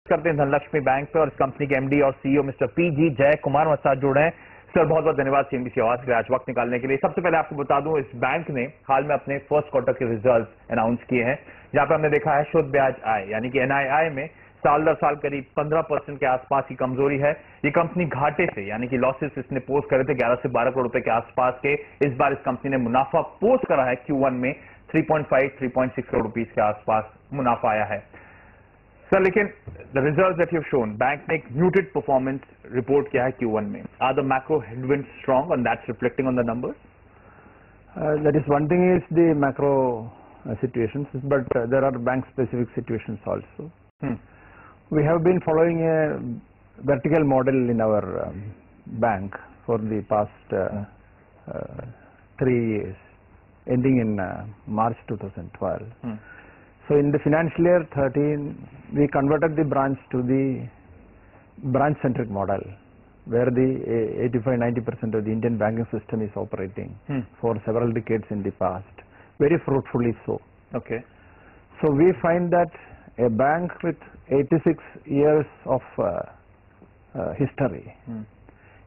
करते हैं धनलक्ष्मी बैंक पे और इस कंपनी के एमडी और सीईओ मिस्टर पीजी जय कुमार हमारे साथ जुड़े हैं। सर बहुत बहुत धन्यवाद सीएनबीसी आवाज के आज वक्त निकालने के लिए। सबसे पहले आपको बता दूं, इस बैंक ने हाल में अपने फर्स्ट क्वार्टर के रिजल्ट्स अनाउंस किए हैं, जहां पे हमने देखा है शुद्ध ब्याज आय यानी कि एनआईआई में साल दर साल करीब 15% के आसपास की कमजोरी है। ये कंपनी घाटे से यानी कि लॉसेस इसने पोस्ट करे थे 11 से 12 करोड़ रुपए के आसपास के। इस बार इस कंपनी ने मुनाफा पोस्ट करा है Q1 में 3.6 करोड़ रुपीस के आसपास मुनाफा आया है। सर लेकिन the results that you have shown, bank ने एक म्यूटेड परफॉर्मेंस रिपोर्ट किया है Q1 में। Are the macro headwinds strong and that's reflecting on the numbers? That is one thing is the macro situations, but there are bank specific situations also. We have been following a vertical model in our bank for the past 3 years, ending in March 2012. So in the financial year 13, we converted the branch to the branch-centric model, where the 85-90% of the Indian banking system is operating for several decades in the past, very fruitfully so. Okay. So we find that a bank with 86 years of history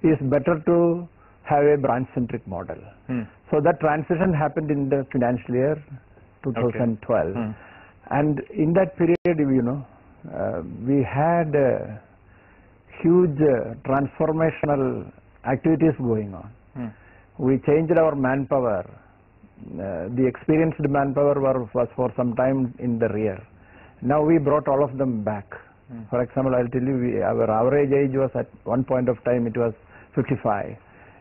is better to have a branch-centric model. So that transition happened in the financial year 2012. Okay. And in that period, you know, we had huge transformational activities going on. We changed our manpower. The experienced manpower was for some time in the rear. Now we brought all of them back. For example, I'll tell you, our average age was at one point of time, it was 55.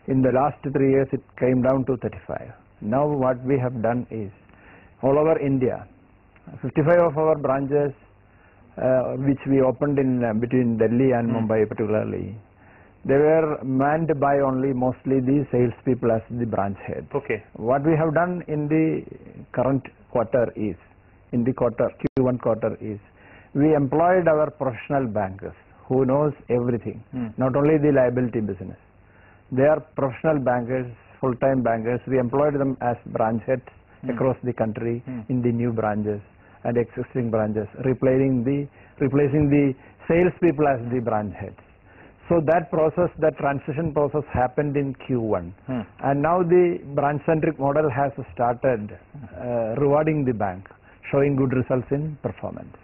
In the last 3 years, it came down to 35. Now what we have done is, all over India, 55 of our branches, which we opened in between Delhi and Mumbai particularly, they were manned by only mostly the salespeople as the branch heads. Okay. What we have done in the current quarter is, in the Q1 quarter is, we employed our professional bankers who knows everything, not only the liability business. They are professional bankers, full-time bankers. We employed them as branch heads across the country in the new branches and existing branches, replacing the salespeople as the branch heads. So that process, that transition process happened in Q1. And now the branch-centric model has started rewarding the bank, showing good results in performance.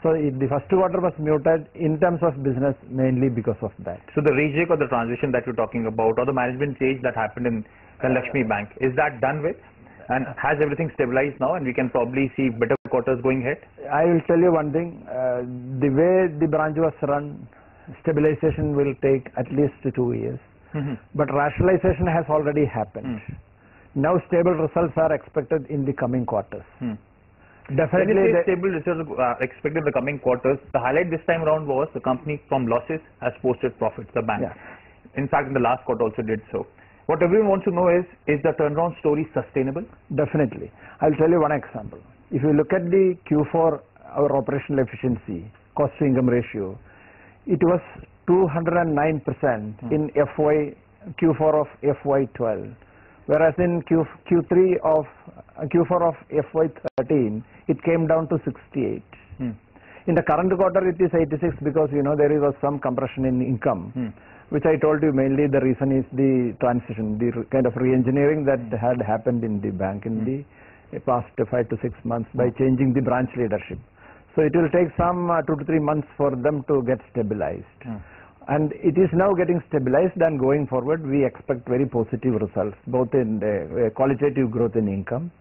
So the first quarter was muted in terms of business mainly because of that. So the rejig or the transition that you're talking about, or the management change that happened in Dhanlaxmi Bank, is that done with? And has everything stabilized now and we can probably see better quarters going ahead? I will tell you one thing, the way the branch was run, stabilization will take at least 2 years. But rationalization has already happened. Now stable results are expected in the coming quarters. Definitely. When you say stable results expected in the coming quarters, the highlight this time around was the company from losses has posted profits, the bank. Yeah. In fact, in the last quarter also did so. What everyone wants to know is the turnaround story sustainable? Definitely. I'll tell you one example. If you look at the Q4, our operational efficiency, cost to income ratio, it was 209% in Q4 of FY12, whereas in Q4 of FY13, it came down to 68. In the current quarter, it is 86 because, you know, there was some compression in income. Which I told you mainly the reason is the transition, the kind of re-engineering that had happened in the bank in the past 5 to 6 months by changing the branch leadership. So it will take some 2 to 3 months for them to get stabilized. And it is now getting stabilized, and going forward we expect very positive results, both in the qualitative growth in income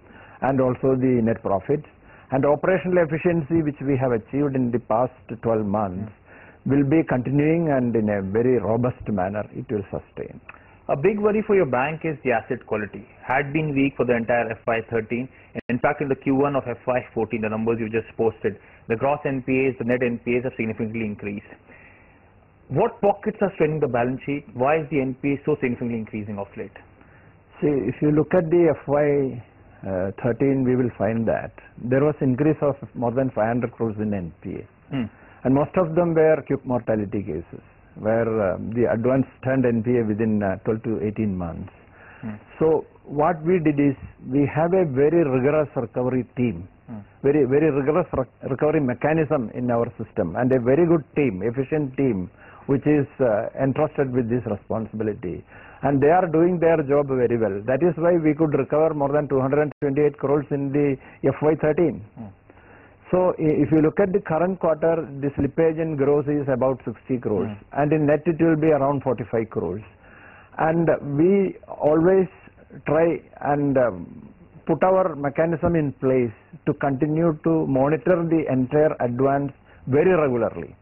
and also the net profits. And operational efficiency which we have achieved in the past 12 months will be continuing, and in a very robust manner it will sustain. A big worry for your bank is the asset quality. Had been weak for the entire FY13. In fact, in the Q1 of FY14, the numbers you just posted, the gross NPAs, the net NPAs have significantly increased. What pockets are straining the balance sheet? Why is the NPA so significantly increasing of late? See, if you look at the FY13, we will find that there was increase of more than 500 crores in NPA. And most of them were acute mortality cases, where the advance turned NPA within 12 to 18 months. So what we did is, we have a very rigorous recovery team very rigorous recovery mechanism in our system, and a very good team, efficient team, which is entrusted with this responsibility. And they are doing their job very well. That is why we could recover more than 228 crores in the FY13. So if you look at the current quarter, the slippage in gross is about 60 crores, and in net it will be around 45 crores. And we always try and put our mechanism in place to continue to monitor the entire advance very regularly.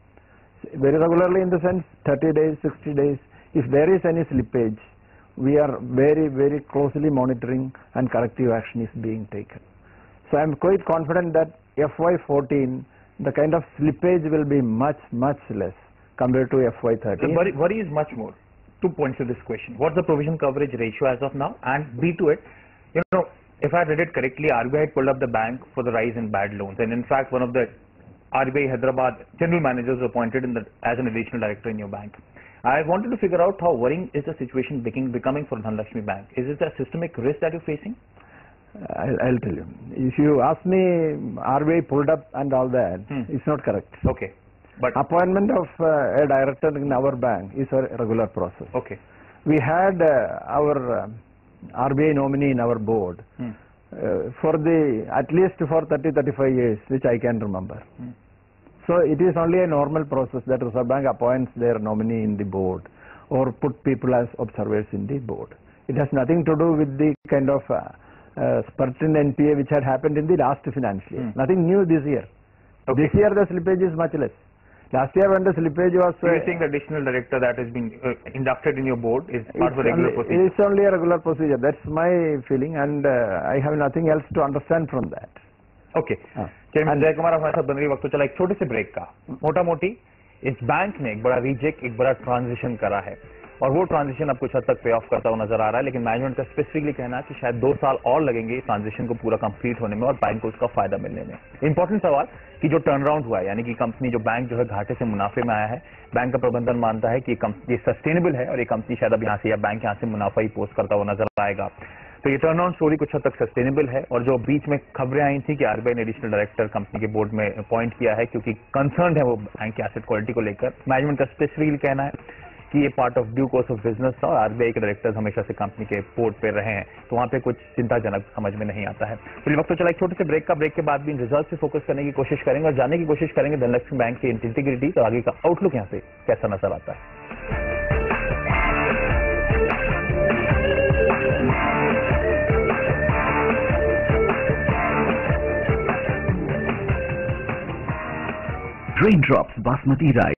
Very regularly in the sense 30 days, 60 days. If there is any slippage, we are very closely monitoring and corrective action is being taken. So I am quite confident that FY14, the kind of slippage will be much less compared to FY13. The worry is much more. 2 points to this question. What's the provision coverage ratio as of now? And B to it, if I read it correctly, RBI had pulled up the bank for the rise in bad loans. And in fact, one of the RBI Hyderabad general managers was appointed as an additional director in your bank. I wanted to figure out how worrying is the situation becoming for Dhanlaxmi Bank. Is it a systemic risk that you're facing? I'll tell you. If you ask me, RBI pulled up and all that, it's not correct. Okay. But appointment of a director in our bank is a regular process. Okay. We had our RBI nominee in our board for at least for 30-35 years, which I can remember. So it is only a normal process that Reserve Bank appoints their nominee in the board or put people as observers in the board. It has nothing to do with the kind of spurt in NPA which had happened in the last financial year. Nothing new this year. Okay. This year the slippage is much less. Last year when the slippage was... Do you think the additional director that has been inducted in your board is part of a regular procedure? It's only a regular procedure. That's my feeling, and I have nothing else to understand from that. Okay. Chairman जय कुमार हमारे साथ बन रही वक्त तो चला एक छोटे से ब्रेक का मोटा मोटी इस बैंक ने एक बड़ा रीचेक एक बड़ा ट्रांजिशन करा है और वो ट्रांजिशन अब कुछ हद तक पे ऑफ करता हुआ नजर आ रहा है, लेकिन मैनेजमेंट का स्पेसिफिकली कहना है कि शायद 2 साल और लगेंगे इस ट्रांजिशन को पूरा कंप्लीट होने में और बैंक को उसका फायदा मिलने में। इंपॉर्टेंट सवाल कि जो टर्न अराउंड हुआ है, यानी कि कंपनी जो बैंक जो है घाटे से मुनाफे में आया है, बैंक का प्रबंधन मानता है कि ये सस्टेनेबल है और ये कंपनी शायद अब यहाँ से या बैंक यहाँ से मुनाफा ही पोस्ट करता हुआ नजर आएगा। तो ये टर्न अराउंड स्टोरी कुछ हद तक सस्टेनेबल है। और जो बीच में खबरें आई थी कि आरबीआई ने एडिशनल डायरेक्टर कंपनी के बोर्ड में अपॉइंट किया है क्योंकि कंसर्न है वो बैंक की एसेट क्वालिटी को लेकर, मैनेजमेंट का स्पेसिफिकली कहना है कि ये part of due course of business था और आरबीआई के डायरेक्टर्स हमेशा से कंपनी के बोर्ड पे रहे हैं, तो वहां पे कुछ चिंताजनक समझ में नहीं आता है। तो वक्त तो चला एक छोटे से ब्रेक का, ब्रेक के बाद भी इन रिजल्ट पे फोकस करने की कोशिश करेंगे और जानने की कोशिश करेंगे धनलक्ष्मी बैंक की इंटीग्रिटी तो आगे का आउटलुक यहाँ से कैसा नजर आता है। Raindrops Basmati rice.